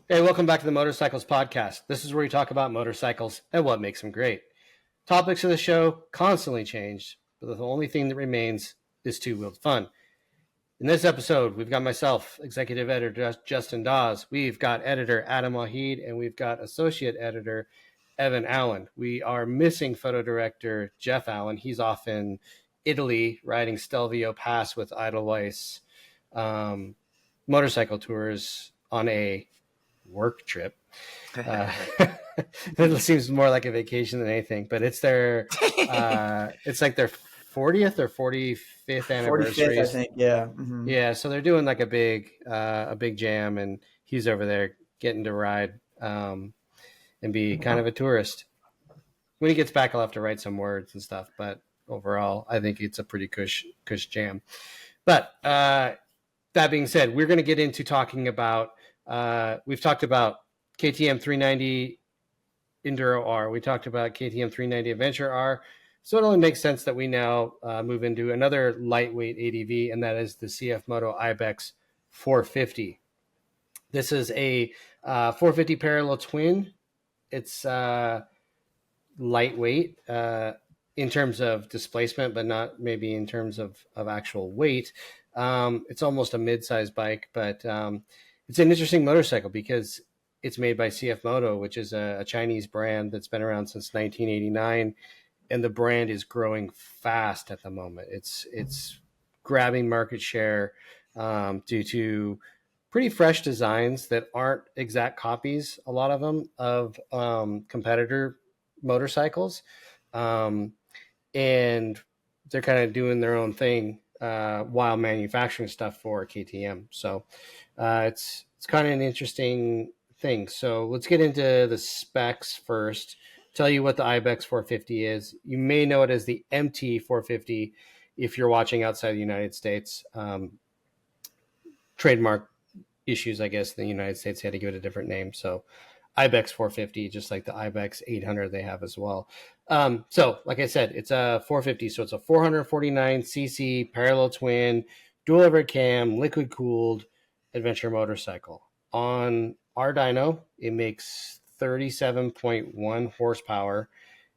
Hey, welcome back to the Motorcyclist Podcast. This is where we talk about motorcycles and what makes them great. Topics of the show constantly change, but the only thing that remains is two-wheeled fun. In this episode, we've got myself, executive editor Justin Dawes, we've got editor Adam Wahid, and we've got associate editor Evan Allen. We are missing photo director Jeff Allen. He's off in Italy riding Stelvio Pass with Edelweiss motorcycle tours on a work trip. It seems more like a vacation than anything, but it's their it's like their 40th or 45th anniversary. 45th, I think. Yeah. Mm-hmm. Yeah. So they're doing like a big jam, and he's over there getting to ride and be kind of a tourist. When he gets back, I'll have to write some words and stuff, but overall, I think it's a pretty cush jam. But that being said, we're going to get into talking about we've talked about KTM 390 Enduro R. We talked about KTM 390 Adventure R. So it only makes sense that we now move into another lightweight ADV, and that is the CFMoto Ibex 450. This is a 450 parallel twin. It's lightweight in terms of displacement, but not maybe in terms of actual weight. It's almost a mid-size bike, but it's an interesting motorcycle because it's made by CFMoto, which is a Chinese brand that's been around since 1989, and the brand is growing fast at the moment. It's grabbing market share due to pretty fresh designs that aren't exact copies, a lot of them, of competitor motorcycles, and they're kind of doing their own thing while manufacturing stuff for KTM. So it's kind of an interesting thing. So let's get into the specs first. Tell you what the Ibex 450 is. You may know it as the MT 450 if you're watching outside the United States. Trademark issues, I guess, in the United States, they had to give it a different name. So Ibex 450, just like the Ibex 800 they have as well. So like I said, it's a 450. So it's a 449cc parallel twin, dual overhead cam, liquid cooled adventure motorcycle. On our dyno, it makes 37.1 horsepower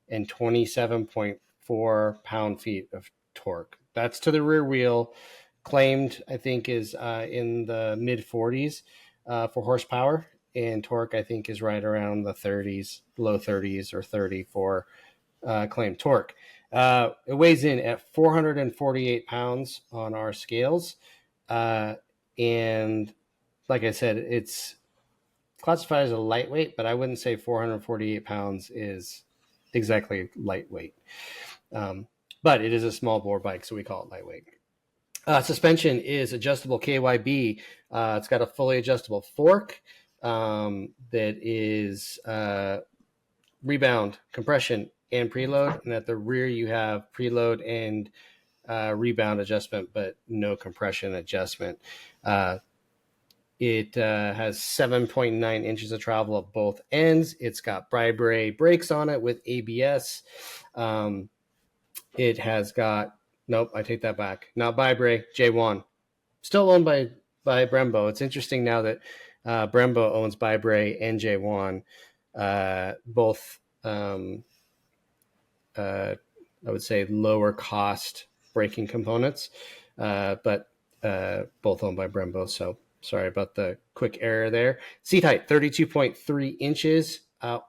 and 27.4 pound-feet of torque. That's to the rear wheel. Claimed, I think, is in the mid-40s for horsepower. And torque, I think, is right around the 30s, low 30s or 30 for claimed torque. It weighs in at 448 pounds on our scales. And like I said, it's classified as a lightweight, but I wouldn't say 448 pounds is exactly lightweight. But it is a small bore bike, so we call it lightweight. Suspension is adjustable KYB. It's got a fully adjustable fork that is rebound, compression, and preload. And at the rear, you have preload and rebound adjustment, but no compression adjustment. It has 7.9 inches of travel at both ends. It's got Bribray brakes on it with ABS. It has got, nope, I take that back. Not Bribray, J1. Still owned by Brembo. It's interesting now that Brembo owns Bribray and J1. Both, I would say, lower cost braking components, but both owned by Brembo. So sorry about the quick error there. Seat height, 32.3 inches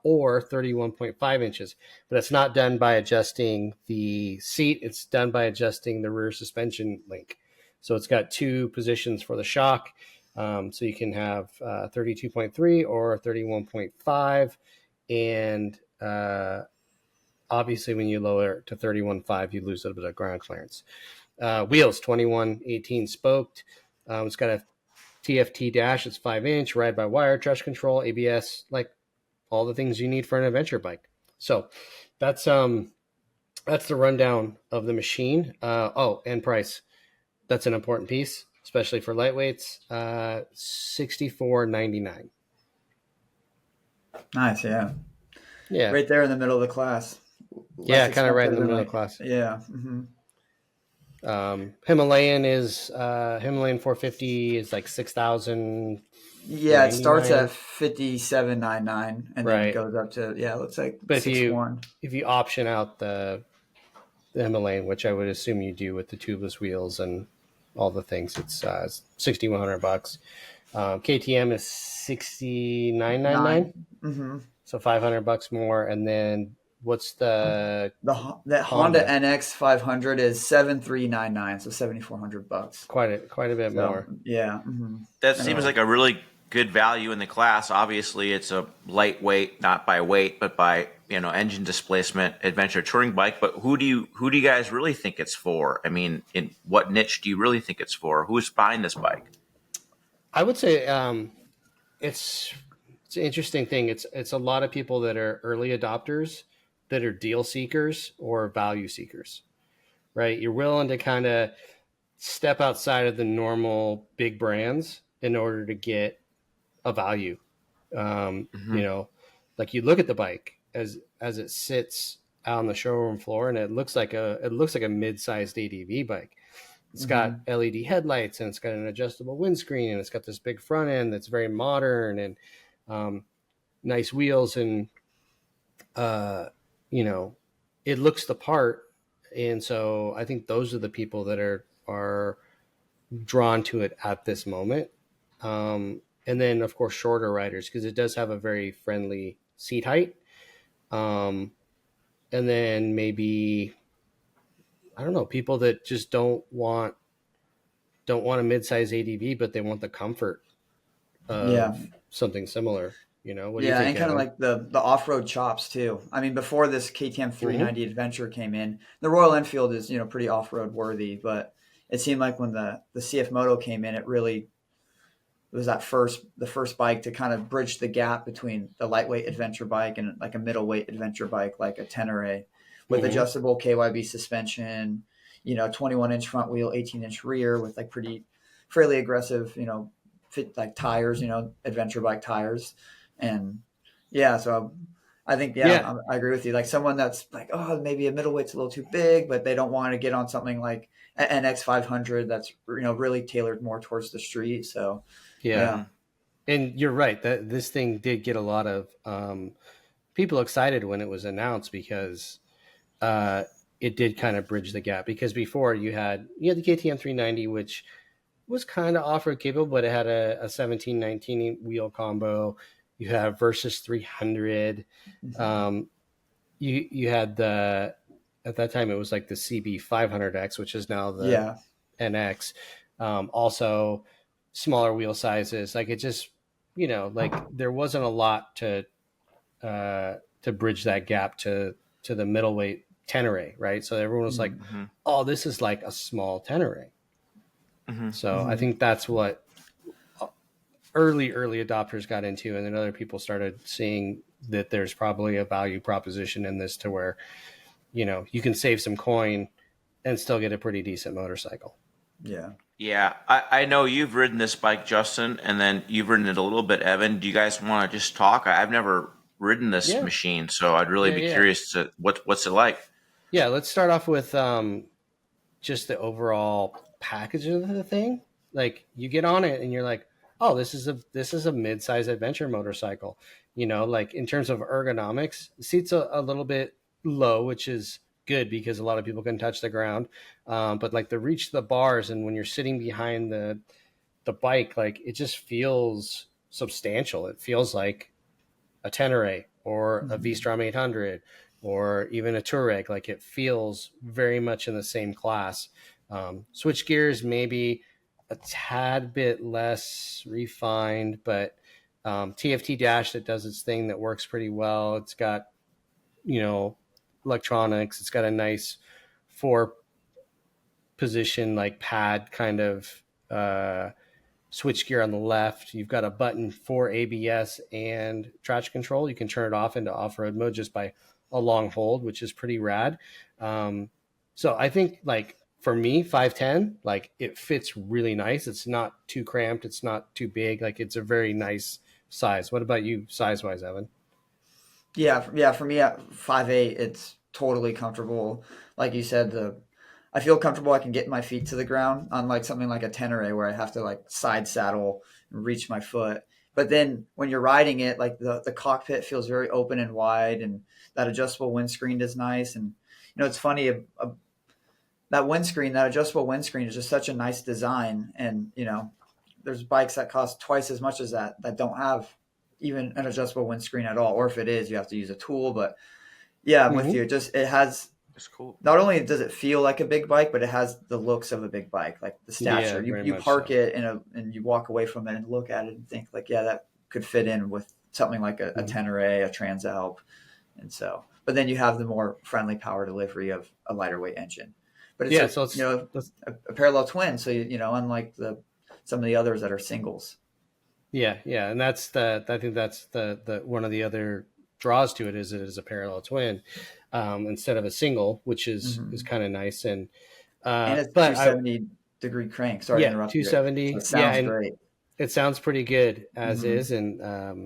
or 31.5 inches. But it's not done by adjusting the seat. It's done by adjusting the rear suspension link. So it's got two positions for the shock. So you can have 32.3 or 31.5. And obviously when you lower it to 31.5, you lose a little bit of ground clearance. Wheels, 21/18 spoked. It's got a TFT dash. It's 5-inch, ride-by-wire, traction control, ABS, like all the things you need for an adventure bike. So that's the rundown of the machine. And price. That's an important piece, especially for lightweights. $64.99. Nice, yeah. Yeah. Right there in the middle of the class. Yeah, kind of right in the middle of the class. Yeah. Mm-hmm. Himalayan 450 is like $6,500 Yeah, it starts at 99. 57.99 and then it Right. goes up to it looks like But 6.1. if you option out the Himalayan, which I would assume you do with the tubeless wheels and all the things, it's $6,100. KTM is 69.99, 9. Mm-hmm. so $500 more. And then what's the That Honda Honda? NX 500 is 7,399, so $7,400. Quite a bit So more. yeah, mm-hmm. That I seems know. like a really good value in the class. Obviously, it's a lightweight, not by weight, but by engine displacement adventure touring bike. But who do you guys really think it's for? I mean, in what niche do you really think it's for? Who's buying this bike? I would say it's an interesting thing. It's a lot of people that are early adopters, that are deal seekers or value seekers, right? You're willing to kind of step outside of the normal big brands in order to get a value. Mm-hmm. Like you look at the bike as it sits out on the showroom floor, and it looks like a mid-sized ADV bike. It's got Mm-hmm. LED headlights, and it's got an adjustable windscreen, and it's got this big front end that's very modern, and nice wheels, and you know, it looks the part. And so I think those are the people that are drawn to it at this moment. And then of course shorter riders, because it does have a very friendly seat height. And then maybe, I don't know, people that just don't want a mid-size ADV, but they want the comfort Yeah. of something similar. What do you Yeah, think, and kind of Evan? like the off-road chops too. I mean, before this KTM Mm-hmm. 390 Adventure came in, the Royal Enfield is, pretty off-road worthy, but it seemed like when the CFMoto came in, it was the first bike to kind of bridge the gap between the lightweight adventure bike and like a middleweight adventure bike like a Tenere with Mm-hmm. adjustable KYB suspension, 21-inch front wheel, 18-inch rear with like fairly aggressive, fit like tires, adventure bike tires. And yeah, so I think, Yeah. I agree with you. Like someone that's like, oh, maybe a middleweight's a little too big, but they don't want to get on something like an NX 500 that's, really tailored more towards the street. So Yeah. yeah. Mm-hmm. And you're right that this thing did get a lot of people excited when it was announced, because uh, it did kind of bridge the gap. Because before you had the KTM 390, which was kind of off-road capable, but it had a 17-19 wheel combo. You have Versus 300. Mhm. You had at that time it was like the CB 500X, which is now the Yeah. NX. Also smaller wheel sizes. Like it just, like there wasn't a lot to bridge that gap to the middleweight Tenere, right? So everyone was like, Mhm. Mm-hmm. "Oh, this is like a small Tenere." Mm-hmm. So I Mhm. think that's what early adopters got into, and then other people started seeing that there's probably a value proposition in this, to where you can save some coin and still get a pretty decent motorcycle. Yeah. Yeah, I know you've ridden this bike, Justin, and then you've ridden it a little bit, Evan. Do you guys want to just talk? I've never ridden this Yeah, machine, so I'd really be yeah. curious to what's it like. Yeah, let's start off with just the overall package of the thing. Like you get on it and you're like, oh, this is a mid-size adventure motorcycle. Like in terms of ergonomics, the seat's a little bit low, which is good because a lot of people can touch the ground. But like the reach of the bars, and when you're sitting behind the bike, like it just feels substantial. It feels like a Tenere or a Mhm. V-Strom 800 or even a Touareg. Like it feels very much in the same class. Switch gears maybe a tad bit less refined, but TFT dash that does its thing, that works pretty well. It's got you know electronics. It's got a nice four position like pad kind of switch gear on the left. You've got a button for ABS and traction control. You can turn it off into off-road mode just by a long hold, which is pretty rad. So I think, like, for me, 510, like it fits really nice. It's not too cramped. It's not too big. Like it's a very nice size. What about you, size wise, Evan? Yeah, for me at 5'8", it's totally comfortable. Like you said, I feel comfortable. I can get my feet to the ground, unlike something like a Tenere where I have to like side saddle and reach my foot. But then when you're riding it, like the cockpit feels very open and wide, and that adjustable windscreen is nice. And it's funny, that windscreen, that adjustable windscreen is just such a nice design. And there's bikes that cost twice as much as that don't have even an adjustable windscreen at all, or if it is, you have to use a tool. But yeah, I'm with you. It has. It's cool. Not only does it feel like a big bike, but it has the looks of a big bike, like the stature. You park it and you walk away from it and look at it and think like, yeah, that could fit in with something like a Tenere, a Transalp. And so, but then you have the more friendly power delivery of a lighter weight engine. But it's a parallel twin. So, unlike some of the others that are singles. Yeah. Yeah. And I think that's the one of the other draws to it is a parallel twin. Instead of a single, which is kind of nice. And it's 270-degree crank. Sorry to interrupt 270. So it sounds great. It sounds pretty good as is. And, I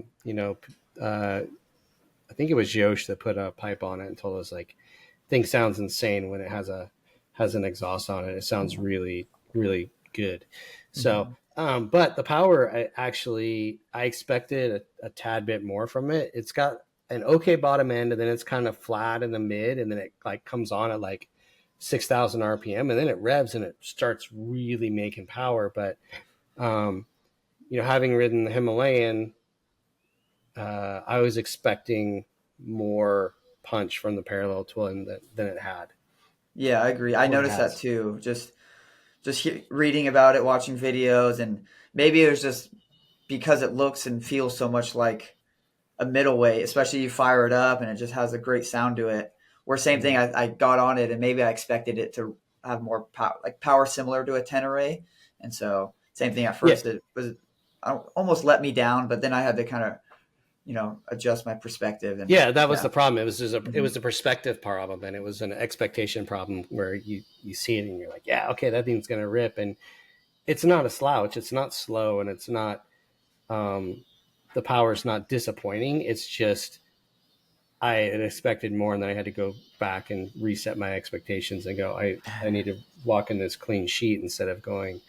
think it was Yosh that put a pipe on it and told us like, thing sounds insane when it has an exhaust on it. It sounds really, really good. So, but the power, I expected a tad bit more from it. It's got an okay bottom end, and then it's kind of flat in the mid, and then it like comes on at like 6,000 RPM, and then it revs and it starts really making power. But having ridden the Himalayan, I was expecting more punch from the parallel twin than it had. Yeah, I agree. I noticed that too. Just reading about it, watching videos, and maybe it was just because it looks and feels so much like a middleweight, especially you fire it up and it just has a great sound to it. Where same thing, I got on it and maybe I expected it to have more power similar to a Tenere. And so same thing at first, it was almost let me down, but then I had to kind of, adjust my perspective. And that was the problem. It was it was a perspective problem, and it was an expectation problem where you see it and you're like, yeah, okay, that thing's going to rip. And it's not a slouch. It's not slow, and it's not, the power is not disappointing. It's just I had expected more, and then I had to go back and reset my expectations and go, I need to walk in this clean sheet instead of going,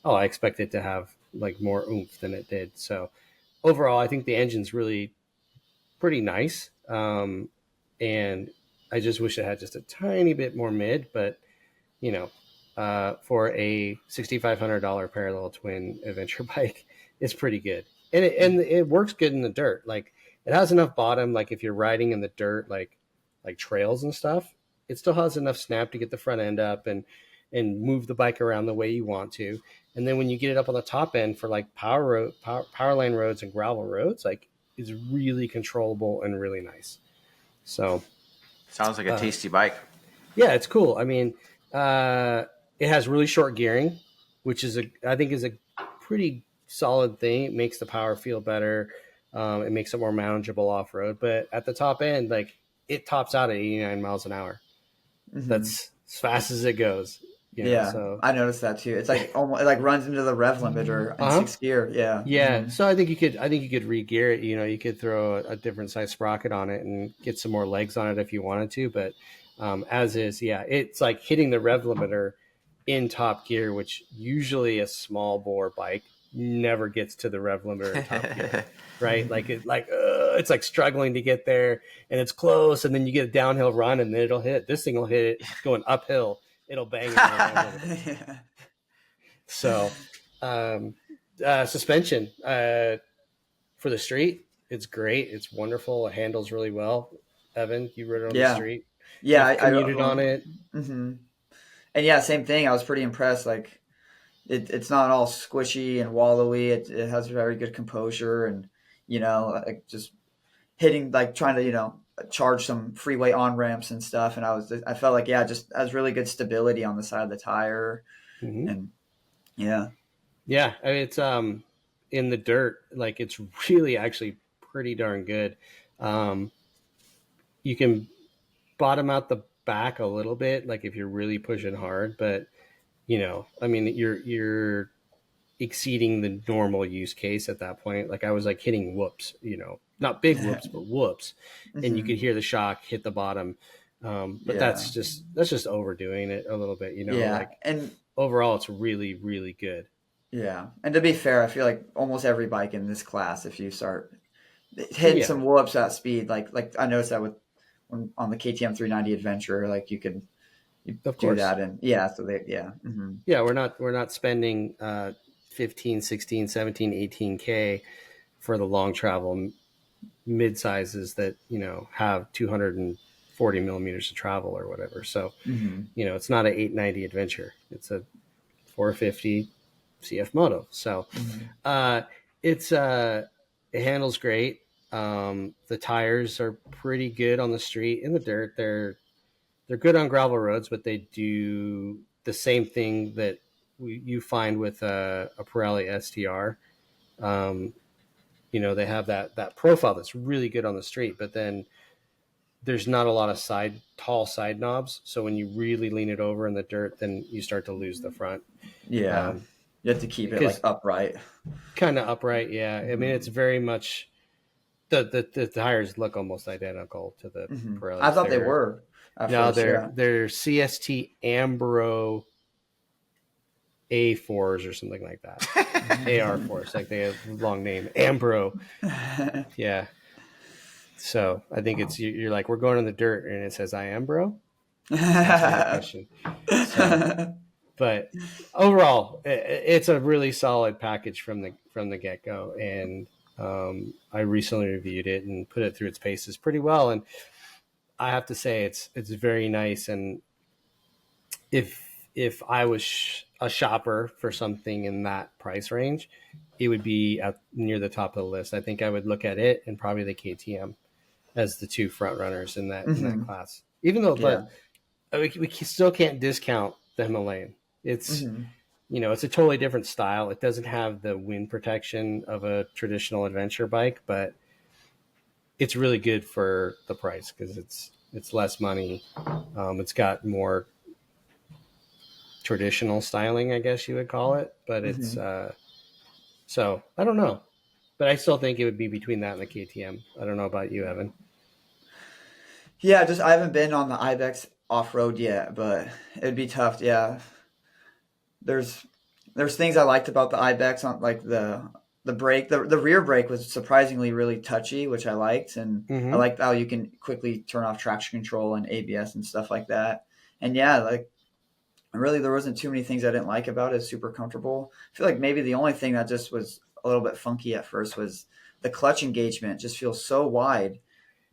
oh, I expect it to have like more oomph than it did. So overall, I think the engine's really pretty nice. And I just wish it had just a tiny bit more mid, but for a $6,500 parallel twin adventure bike, it's pretty good. And it works good in the dirt. Like it has enough bottom. Like if you're riding in the dirt, like trails and stuff, it still has enough snap to get the front end up and move the bike around the way you want to. And then when you get it up on the top end for like power lane roads and gravel roads, like it's really controllable and really nice. So sounds like a tasty bike. Yeah, it's cool. I mean, it has really short gearing, which I think is a pretty solid thing. It makes the power feel better. It makes it more manageable off road. But at the top end, like it tops out at 89 miles an hour. Mm-hmm. That's as fast as it goes. So I noticed that too. It's like almost, it like runs into the rev limiter in sixth gear. Yeah. Yeah. Mm-hmm. So I think you could re-gear it. You could throw a different size sprocket on it and get some more legs on it if you wanted to. But as is, it's like hitting the rev limiter in top gear, which usually a small bore bike never gets to the rev limiter in top gear, right? It's like struggling to get there, and it's close, and then you get a downhill run, and then it'll hit. This thing will hit it going uphill. It'll bang it. So, suspension for the street, it's great. It's wonderful. It handles really well. Evan, you rode it on the street. Yeah, I commuted on it. Mm-hmm. And same thing. I was pretty impressed. Like, it's not all squishy and wallowy. It has very good composure, and like just hitting, like trying to charge some freeway on ramps and stuff. And I felt like just has really good stability on the side of the tire, and I mean, it's in the dirt, like it's really actually pretty darn good. You can bottom out the back a little bit, like if you're really pushing hard, but I mean, you're exceeding the normal use case at that point. Like I was like hitting whoops, not big whoops, but whoops. And you could hear the shock hit the bottom. But that's just overdoing it a little bit, like, and overall it's really, really good. Yeah. And to be fair, I feel like almost every bike in this class, if you start Oh, hitting yeah, some whoops at speed, like I noticed that with on the KTM 390 Adventure, like you of do course. that, and yeah, so yeah. Yeah, we're not spending 15, 16, 17, 18K for the long travel mid sizes that, have 240 millimeters of travel or whatever. So, Hmm. it's not an 890 Adventure. It's a 450 CFMoto. So, Hmm. uh, it's it handles great. The tires are pretty good on the street. In the dirt, they're good on gravel roads, but they do the same thing that you find with a Pirelli STR. Um, they have that profile that's really good on the street, but then there's not a lot of tall side knobs. So when you really lean it over in the dirt, then you start to lose the front. Yeah. You have to keep it like Because upright. kind of upright, yeah. I mean, Hmm. it's very much the tires look almost identical to the Hmm. I Pirellis. thought they were at No, first. they're Yeah. they're CST Ambro A4s or something like that. AR4s, like they have a long name. Ambro, yeah. So I think you're like, we're going in the dirt, and it says I am bro. Ask me the question. So, but overall, it's a really solid package from the get go, and I recently reviewed it and put it through its paces pretty well, and I have to say it's very nice. And if I was a shopper for something in that price range, it would be near the top of the list. I think I would look at it and probably the KTM as the two front runners in that Hmm. class. Even though, Yeah. but we still can't discount the Himalayan. It's Hmm. it's a totally different style. It doesn't have the wind protection of a traditional adventure bike, but it's really good for the price because it's less money. It's got more traditional styling, I guess you would call it, but it's Hmm. so I don't know, but I still think it would be between that and the KTM. I don't know about you, Evan. Yeah, just I haven't been on the Ibex off road yet, but it'd be tough. Yeah, there's there's things I liked about the Ibex on like the brake. The rear brake was surprisingly really touchy, which I liked, and I Mm-hmm. liked how you can quickly turn off traction control and ABS and stuff like that. And yeah, like really there wasn't too many things I didn't like about it. It's super comfortable. I feel like maybe the only thing that just was a little bit funky at first was the clutch engagement just feels so wide.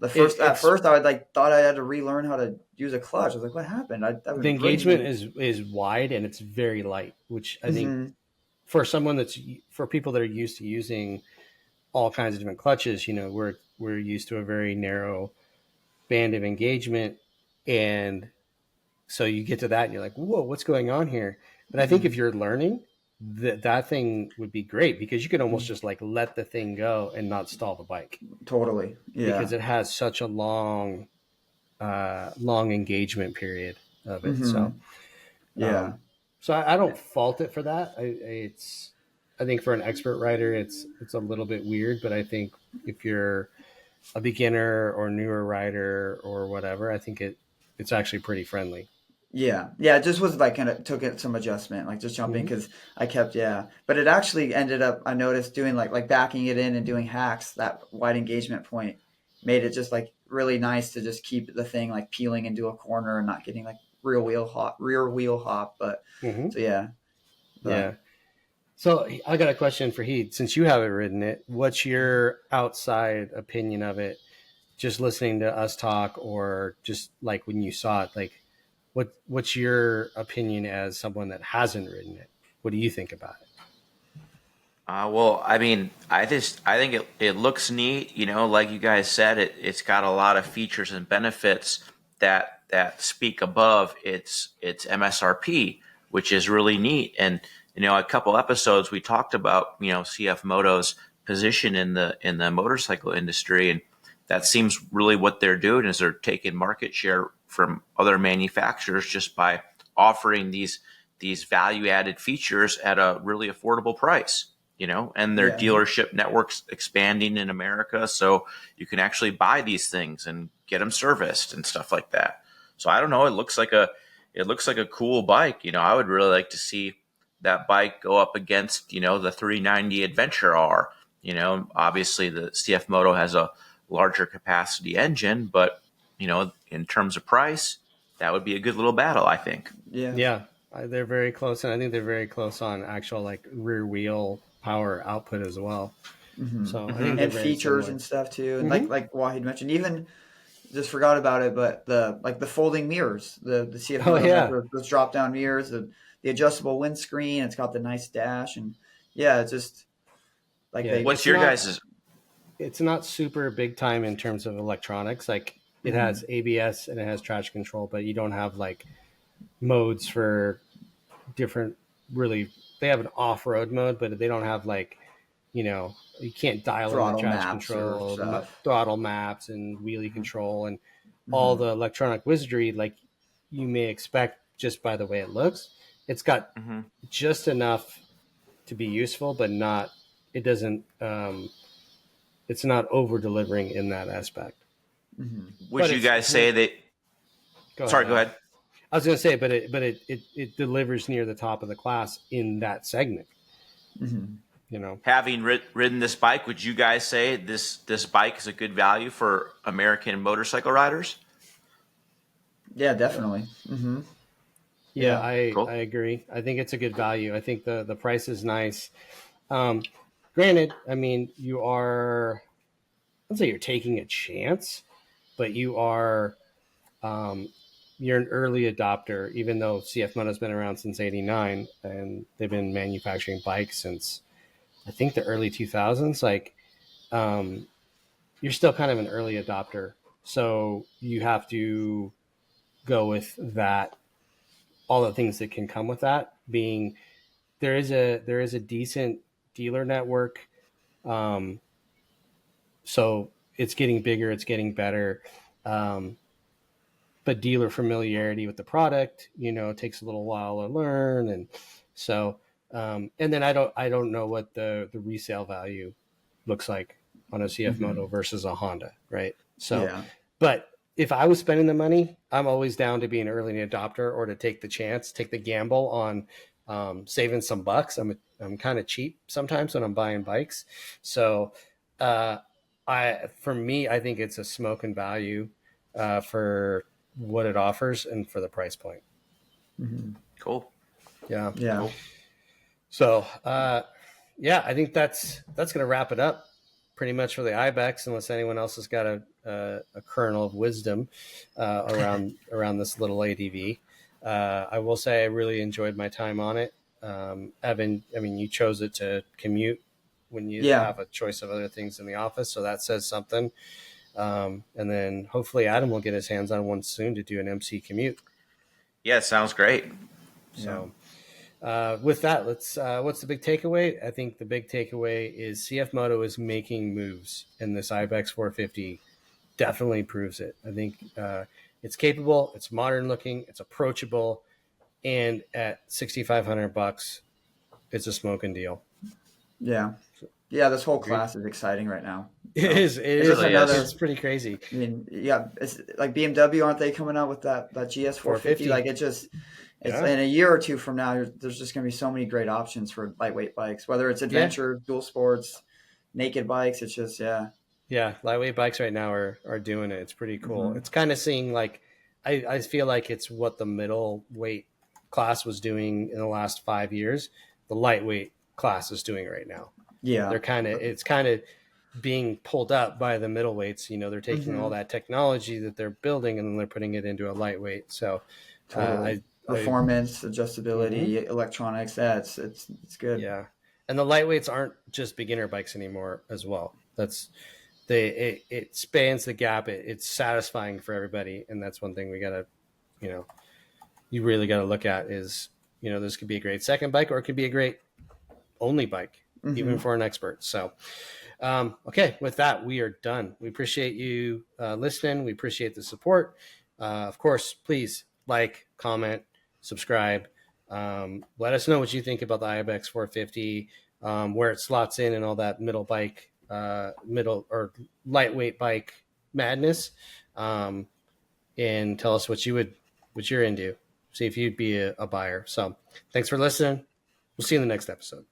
At It's first I would like thought I had to relearn how to use a clutch. I was like, what happened? I've the been riding engagement like. is wide and it's very light, which I think Hmm. for people that are used to using all kinds of different clutches, we're used to a very narrow band of engagement, and so you get to that and you're like, whoa, what's going on here? But I think if Hmm. you're learning, that thing would be great because you could almost just like let the thing go and not stall the bike Totally. because Yeah. it has such a long engagement period of it. So Hmm. Yeah. um, I don't fault it for that. I think for an expert rider, it's a little bit weird, but I think if you're a beginner or newer rider or whatever, I think it's actually pretty friendly. Yeah. Yeah. It just was like kind of took it some adjustment, like just jumping Mm-hmm. because I kept, yeah. But it actually ended up, I noticed doing like backing it in and doing hacks, that wide engagement point made it just like really nice to just keep the thing like peeling into a corner and not getting like rear wheel hop. But Mm-hmm. so yeah, but Yeah. So I got a question for Heath. Since you haven't ridden it, what's your outside opinion of it? Just listening to us talk, or just like when you saw it, like what's your opinion as someone that hasn't ridden it? What do you think about it? Well, I mean, I think it looks neat. Like you guys said, it's got a lot of features and benefits that speak above its MSRP, which is really neat. And a couple episodes we talked about CF Moto's position in the motorcycle industry, and that seems really what they're doing is they're taking market share from other manufacturers just by offering these value added features at a really affordable price. And their yeah. dealership networks expanding in America, so you can actually buy these things and get them serviced and stuff like that. So I don't know. It looks like a cool bike. I would really like to see that bike go up against, the 390 Adventure R? Obviously the CFMoto has a larger capacity engine, but, in terms of price, that would be a good little battle, I think. Yeah, they're very close, and I think they're very close on actual like rear wheel power output as well. So I think they're And very features similar. and stuff too. And like Wahid mentioned, even just forgot about it, but the folding mirrors, the CF Oh Moto has yeah, those drop down mirrors, the adjustable windscreen. It's got the nice dash, and yeah, it's just like yeah. What's your guys'? It's not super big time in terms of electronics. Like it has ABS and it has traction control, but you don't have like modes for different. Really, they have an off-road mode, but they don't have like, you can't dial in the throttle traction maps or control, stuff. throttle maps, and wheelie control, and all the electronic wizardry like you may expect just by the way it looks. It's got just enough to be useful, but not. It doesn't. It's not over delivering in that aspect. Would you guys say that? Sorry, go ahead. I was going to say, but it delivers near the top of the class in that segment. Having ridden this bike, would you guys say this bike is a good value for American motorcycle riders? Yeah, definitely. Yeah, Cool. I agree. I think it's a good value. I think the price is nice. Granted, I mean, I'd say you're taking a chance, but you're an early adopter, even though CFMoto has been around since '89 and they've been manufacturing bikes since I think the early 2000s. Like, you're still kind of an early adopter, so you have to go with that. All the things that can come with that being there is a decent dealer network. So it's getting bigger, it's getting better. But dealer familiarity with the product, takes a little while to learn. And so, and then I don't know what the resale value looks like on a CFMoto versus a Honda. Right. So, but if I was spending the money, I'm always down to be an early adopter or to take the chance, take the gamble on saving some bucks. I'm kind of cheap sometimes when I'm buying bikes. So, for me, I think it's a smoking value for what it offers and for the price point. Cool. Yeah. Yeah. So, I think that's going to wrap it up pretty much for the Ibex, unless anyone else has got a kernel of wisdom around this little ADV. I will say I really enjoyed my time on it. Evan, I mean, you chose it to commute when you have a choice of other things in the office. So that says something. And then hopefully Adam will get his hands on one soon to do an MC commute. Yeah, sounds great. So with that, what's the big takeaway? I think the big takeaway is CFMoto is making moves, and this Ibex 450 definitely proves it. I think it's capable, it's modern looking, it's approachable, and at $6,500, it's a smoking deal. Yeah. Yeah, this whole class is exciting right now. It is. It's pretty crazy. I mean, yeah, it's like BMW, aren't they coming out with that GS 450? Like it's in a year or two from now, there's just going to be so many great options for lightweight bikes, whether it's adventure, dual sports, naked bikes. It's just, Yeah, lightweight bikes right now are doing it. It's pretty cool. It's kind of seeing like, I feel like it's what the middleweight class was doing in the last 5 years. The lightweight class is doing right now. Yeah. It's kind of being pulled up by the middleweights. They're taking all that technology that they're building and then they're putting it into a lightweight. So performance, adjustability, electronics, it's good. Yeah. And the lightweights aren't just beginner bikes anymore as well. It spans the gap. It's satisfying for everybody. And that's one thing we got to, you really got to look at is, this could be a great second bike or it could be a great only bike, even for an expert. So, okay, with that, we are done. We appreciate you listening. We appreciate the support. Of course, please like, comment, subscribe. Let us know what you think about the Ibex 450, where it slots in and all that middle or lightweight bike madness. And tell us what you're into. See if you'd be a buyer. So thanks for listening. We'll see you in the next episode.